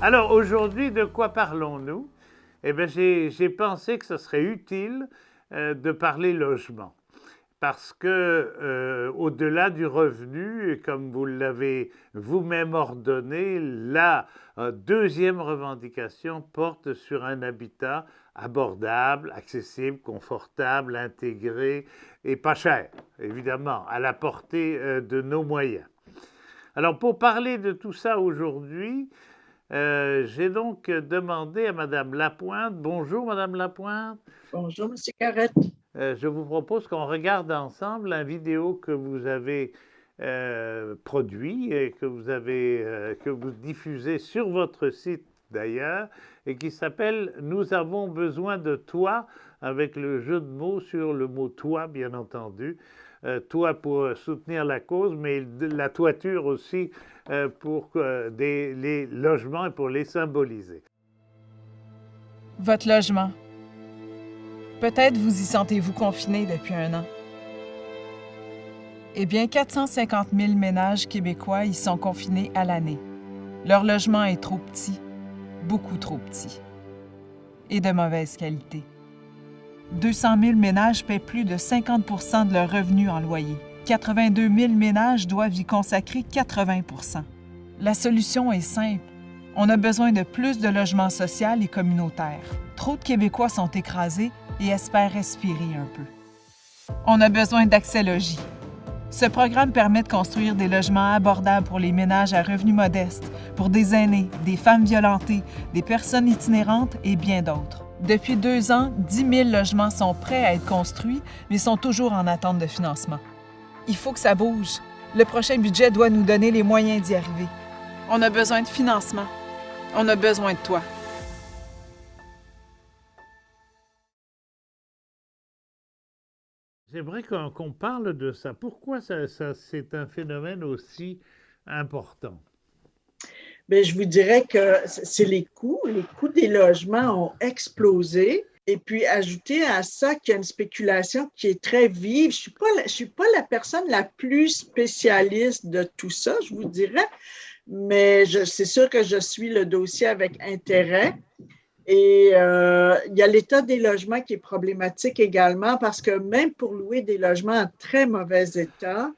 Alors aujourd'hui, de quoi parlons-nous? Eh bien, j'ai pensé que ce serait utile de parler logement. Parce que au-delà du revenu, et comme vous l'avez vous-même ordonné, la deuxième revendication porte sur un habitat abordable, accessible, confortable, intégré et pas cher, évidemment, à la portée de nos moyens. Alors pour parler de tout ça aujourd'hui, j'ai donc demandé à Madame Lapointe. Bonjour Madame Lapointe. Bonjour, Monsieur Carrette. Je vous propose qu'on regarde ensemble la vidéo que vous avez produit et que vous diffusez sur votre site d'ailleurs et qui s'appelle Nous avons besoin de toi, avec le jeu de mots sur le mot toi, bien entendu. Toi pour soutenir la cause, mais la toiture aussi pour les logements et pour les symboliser. Votre logement. Peut-être vous y sentez-vous confiné depuis un an. Eh bien, 450 000 ménages québécois y sont confinés à l'année. Leur logement est trop petit, beaucoup trop petit, et de mauvaise qualité. 200 000 ménages paient plus de 50 % de leurs revenus en loyer. 82 000 ménages doivent y consacrer 80 %. La solution est simple. On a besoin de plus de logements sociaux et communautaires. Trop de Québécois sont écrasés et espèrent respirer un peu. On a besoin d'Accès Logis. Ce programme permet de construire des logements abordables pour les ménages à revenus modestes, pour des aînés, des femmes violentées, des personnes itinérantes et bien d'autres. Depuis 2 ans, 10 000 logements sont prêts à être construits, mais sont toujours en attente de financement. Il faut que ça bouge. Le prochain budget doit nous donner les moyens d'y arriver. On a besoin de financement. On a besoin de toi. J'aimerais qu'on parle de ça. Pourquoi c'est un phénomène aussi important? Bien, je vous dirais que c'est les coûts. Les coûts des logements ont explosé. Et puis, ajouter à ça qu'il y a une spéculation qui est très vive. Je suis pas la personne la plus spécialiste de tout ça, je vous dirais, mais c'est sûr que je suis le dossier avec intérêt. Et il y a l'état des logements qui est problématique également parce que même pour louer des logements en très mauvais état,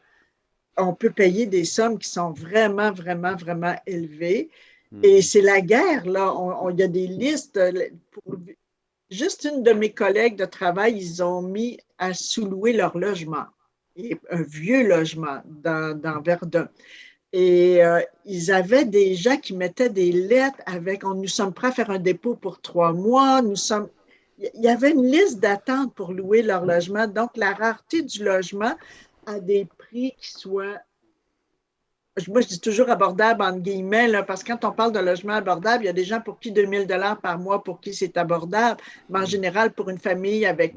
on peut payer des sommes qui sont vraiment, vraiment, vraiment élevées. Et c'est la guerre, là. Il y a des listes. Juste une de mes collègues de travail, ils ont mis à sous-louer leur logement. Et un vieux logement dans Verdun. Et ils avaient des gens qui mettaient des lettres avec nous sommes prêts à faire un dépôt pour 3 mois. Il y avait une liste d'attente pour louer leur logement. Donc, la rareté du logement à des prix qui soient, moi je dis toujours abordable entre guillemets, là, parce que quand on parle de logement abordable, il y a des gens pour qui 2 000 $ par mois, pour qui c'est abordable. Mais en général, pour une famille avec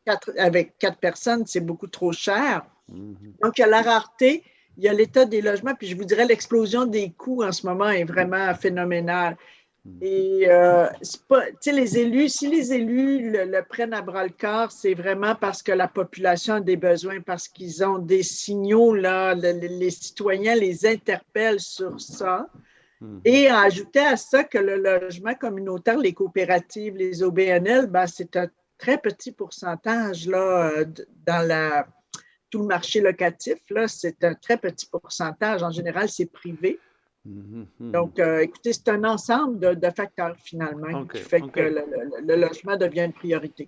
quatre personnes, c'est beaucoup trop cher. Donc, il y a la rareté. Il y a l'état des logements, puis je vous dirais l'explosion des coûts en ce moment est vraiment phénoménale. Et c'est pas, tu sais, les élus, si les élus le prennent à bras-le-corps, c'est vraiment parce que la population a des besoins, parce qu'ils ont des signaux, là, les citoyens les interpellent sur ça. Et ajouter à ça que le logement communautaire, les coopératives, les OBNL, ben, c'est un très petit pourcentage là, dans tout le marché locatif, là, c'est un très petit pourcentage. En général, c'est privé. Donc, écoutez, c'est un ensemble de facteurs, finalement, qui fait que le logement devient une priorité.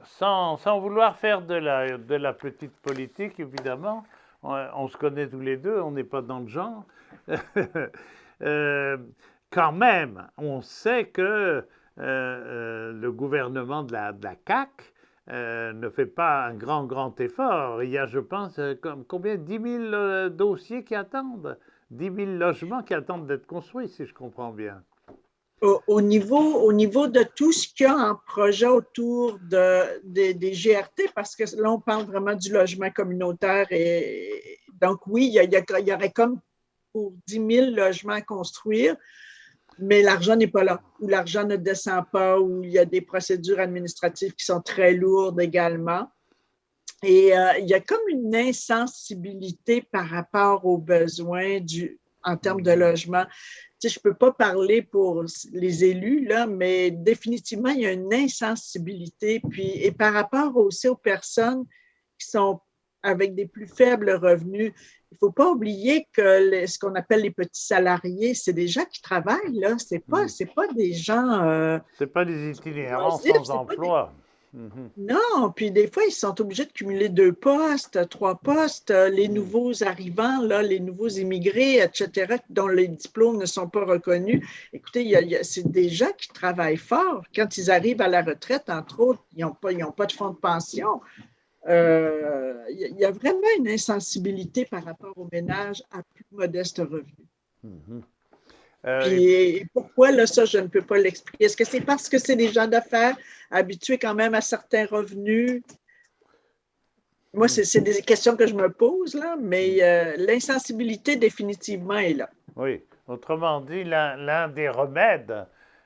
Sans vouloir faire de la petite politique, évidemment, on se connaît tous les deux, on n'est pas dans le genre. Quand même, on sait que le gouvernement de la CAQ ne fait pas un grand effort. Il y a, je pense, combien? 10 000 dossiers qui attendent, 10 000 logements qui attendent d'être construits, si je comprends bien. Au niveau de tout ce qu'il y a en projet autour des GRT, parce que là, on parle vraiment du logement communautaire. Et donc, oui, il y aurait comme pour 10 000 logements à construire, mais l'argent n'est pas là, ou l'argent ne descend pas, ou il y a des procédures administratives qui sont très lourdes également. Et il y a comme une insensibilité par rapport aux besoins en termes de logement. sais, je ne peux pas parler pour les élus, là, mais définitivement, il y a une insensibilité. Puis, et par rapport aussi aux personnes qui sont avec des plus faibles revenus, il ne faut pas oublier que ce qu'on appelle les petits salariés, c'est des gens qui travaillent, là. C'est pas des gens C'est pas des itinérants oisifs, sans c'est pas des... emploi. Mhm. Non, puis des fois, ils sont obligés de cumuler 2 postes, 3 postes. Les nouveaux arrivants, là, les nouveaux immigrés, etc., dont les diplômes ne sont pas reconnus. Écoutez, c'est des gens qui travaillent fort. Quand ils arrivent à la retraite, entre autres, ils n'ont pas de fonds de pension. Il y a vraiment une insensibilité par rapport aux ménages à plus modeste revenu. Mhm. Puis pourquoi, là, ça, je ne peux pas l'expliquer. Est-ce que c'est parce que c'est des gens d'affaires habitués quand même à certains revenus? Moi, c'est des questions que je me pose, là, mais l'insensibilité définitivement est là. Oui, autrement dit, l'un des remèdes,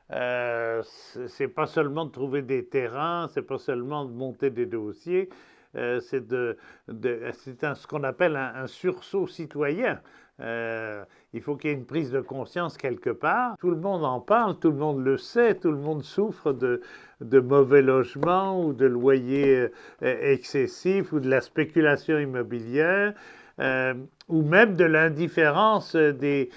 c'est pas seulement de trouver des terrains, c'est pas seulement de monter des dossiers, c'est ce qu'on appelle un sursaut citoyen. Il faut qu'il y ait une prise de conscience quelque part. Tout le monde en parle, tout le monde le sait, tout le monde souffre de mauvais logements ou de loyers excessifs ou de la spéculation immobilière. Ou même de l'indifférence des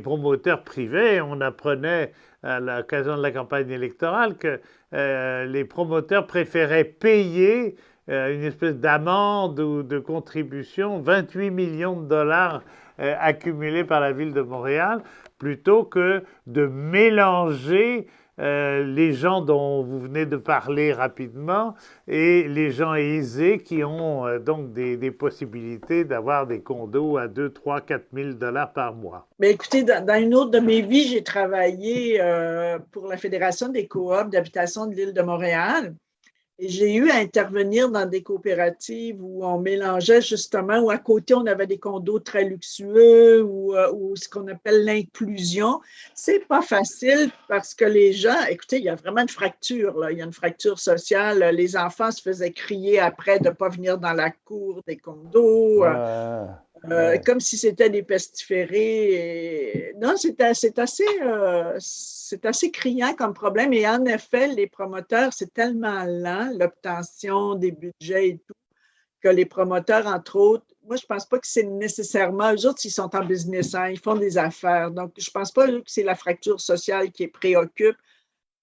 promoteurs privés. On apprenait à l'occasion de la campagne électorale que les promoteurs préféraient payer une espèce d'amende ou de contribution, 28 millions de dollars accumulés par la ville de Montréal, plutôt que de mélanger les gens dont vous venez de parler rapidement et les gens aisés qui ont donc des possibilités d'avoir des condos à 2, 3, 4 000 dollars par mois. Mais écoutez, dans une autre de mes vies, j'ai travaillé pour la Fédération des coops d'habitation de l'île de Montréal. Et j'ai eu à intervenir dans des coopératives où on mélangeait justement, où à côté, on avait des condos très luxueux ou ce qu'on appelle l'inclusion. C'est pas facile parce que les gens, écoutez, il y a vraiment une fracture, là. Il y a une fracture sociale. Les enfants se faisaient crier après de ne pas venir dans la cour des condos. Ouais. Comme si c'était des pestiférés. Non, c'est assez criant comme problème. Et en effet, les promoteurs, c'est tellement lent, l'obtention des budgets et tout, que les promoteurs, entre autres, moi, je ne pense pas que c'est nécessairement, eux autres, ils sont en business, hein, ils font des affaires. Donc, je ne pense pas que c'est la fracture sociale qui les préoccupe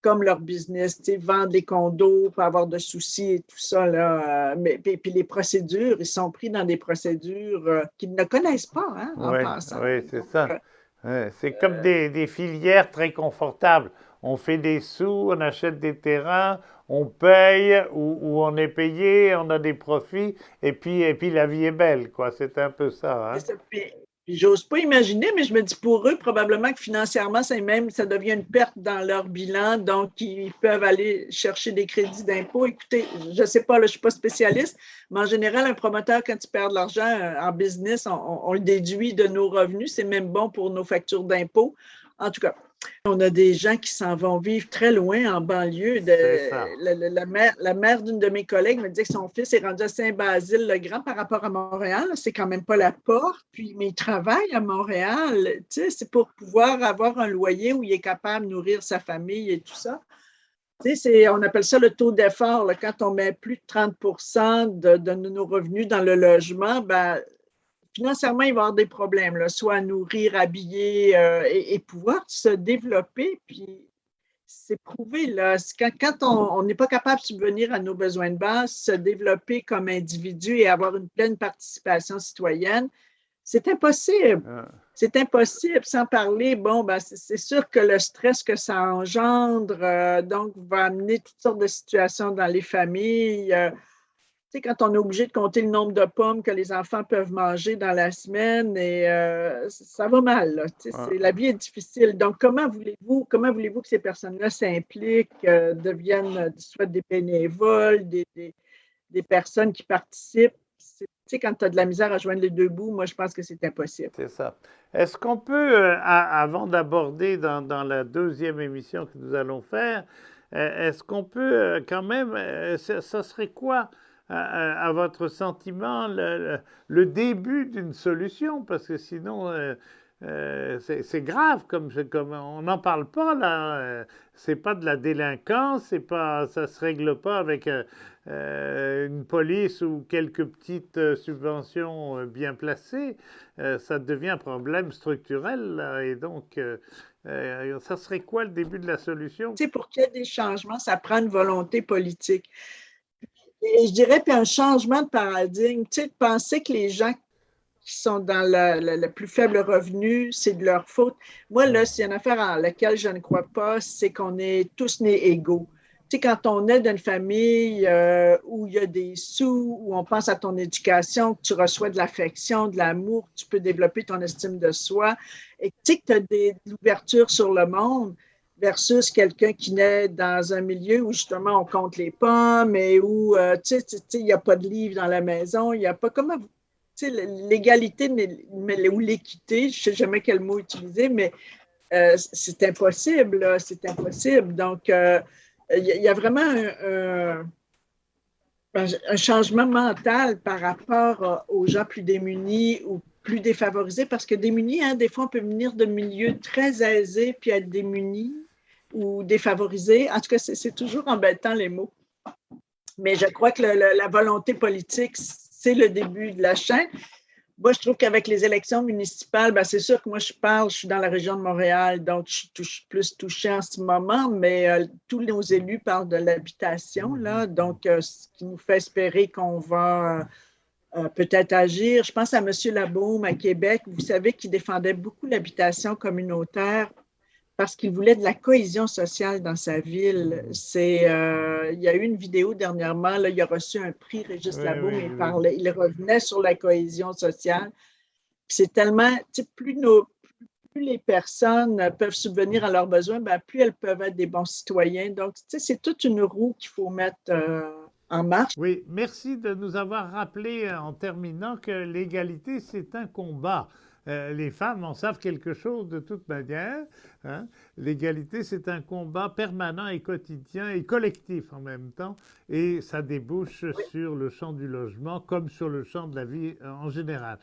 comme leur business, vendre les condos, pas avoir de soucis et tout ça. Là, mais puis les procédures, ils sont pris dans des procédures qu'ils ne connaissent pas, hein, en Oui, passant. oui, c'est Donc, ça. Ouais, c'est comme des filières très confortables. On fait des sous, on achète des terrains, on paye ou on est payé, on a des profits, et puis la vie est belle, quoi. C'est un peu ça, hein. puis j'ose pas imaginer, mais je me dis pour eux, probablement que financièrement, ça devient une perte dans leur bilan, donc ils peuvent aller chercher des crédits d'impôt. Écoutez, je ne sais pas, là, je ne suis pas spécialiste, mais en général, un promoteur, quand il perd de l'argent en business, on le déduit de nos revenus. C'est même bon pour nos factures d'impôt. En tout cas, on a des gens qui s'en vont vivre très loin en banlieue. C'est ça. La mère d'une de mes collègues me disait que son fils est rendu à Saint-Basile-le-Grand par rapport à Montréal. C'est quand même pas la porte. Puis, mais il travaille à Montréal. Tu sais, c'est pour pouvoir avoir un loyer où il est capable de nourrir sa famille et tout ça. Tu sais, on appelle ça le taux d'effort. Là. Quand on met plus de 30 de nos revenus dans le logement, ben, financièrement, il va y avoir des problèmes, là, soit à nourrir, habiller et pouvoir se développer. Puis, c'est prouvé, là. Quand on n'est pas capable de subvenir à nos besoins de base, se développer comme individu et avoir une pleine participation citoyenne, c'est impossible. C'est impossible, sans parler, bon, ben, c'est sûr que le stress que ça engendre, donc, va amener toutes sortes de situations dans les familles. Tu sais, quand on est obligé de compter le nombre de pommes que les enfants peuvent manger dans la semaine, et ça va mal, là. Tu sais, la vie est difficile. Donc, comment voulez-vous que ces personnes-là s'impliquent, deviennent soit des bénévoles, des personnes qui participent? Tu sais, quand tu as de la misère à joindre les deux bouts, moi, je pense que c'est impossible. C'est ça. Est-ce qu'on peut, avant d'aborder dans la deuxième émission que nous allons faire, est-ce qu'on peut quand même, ça serait quoi, à votre sentiment, le début d'une solution? Parce que sinon, c'est grave, comme on n'en parle pas là. C'est pas de la délinquance, c'est pas, ça se règle pas avec une police ou quelques petites subventions bien placées. Ça devient un problème structurel là, et donc ça serait quoi le début de la solution? Tu sais, pour qu'il y ait des changements, ça prend une volonté politique. Et je dirais, puis un changement de paradigme, tu sais, de penser que les gens qui sont dans le plus faible revenu, c'est de leur faute. Moi, là, c'est une affaire à laquelle je ne crois pas, c'est qu'on est tous nés égaux. Tu sais, quand on est d'une famille où il y a des sous, où on pense à ton éducation, que tu reçois de l'affection, de l'amour, que tu peux développer ton estime de soi, et tu sais que tu as de l'ouverture sur le monde, versus quelqu'un qui naît dans un milieu où justement on compte les pommes et où tu sais, il n'y a pas de livre dans la maison, il n'y a pas comment l'égalité ou l'équité, je ne sais jamais quel mot utiliser, mais c'est impossible, là, c'est impossible. Donc, y a vraiment un changement mental par rapport aux gens plus démunis ou plus défavorisés, parce que démunis, hein, des fois, on peut venir de milieux très aisés puis être démunis ou défavorisés. En tout cas, c'est toujours embêtant les mots. Mais je crois que la volonté politique, c'est le début de la chaîne. Moi, je trouve qu'avec les élections municipales, ben, c'est sûr que moi, je suis dans la région de Montréal, donc je suis plus touchée en ce moment, mais tous nos élus parlent de l'habitation, là, donc ce qui nous fait espérer qu'on va peut-être agir. Je pense à M. Labaume à Québec, vous savez, qui défendait beaucoup l'habitation communautaire parce qu'il voulait de la cohésion sociale dans sa ville. Il y a eu une vidéo dernièrement, là, il a reçu un prix, Régis Labaume, Oui, il oui. parlait, il revenait sur la cohésion sociale. C'est tellement, tu sais, plus les personnes peuvent subvenir à leurs besoins, ben, plus elles peuvent être des bons citoyens. Donc, tu sais, c'est toute une roue qu'il faut mettre en marche. Oui, merci de nous avoir rappelé en terminant que l'égalité, c'est un combat. Les femmes en savent quelque chose de toute manière. Hein. L'égalité, c'est un combat permanent et quotidien et collectif en même temps. Et ça débouche sur le champ du logement comme sur le champ de la vie en général.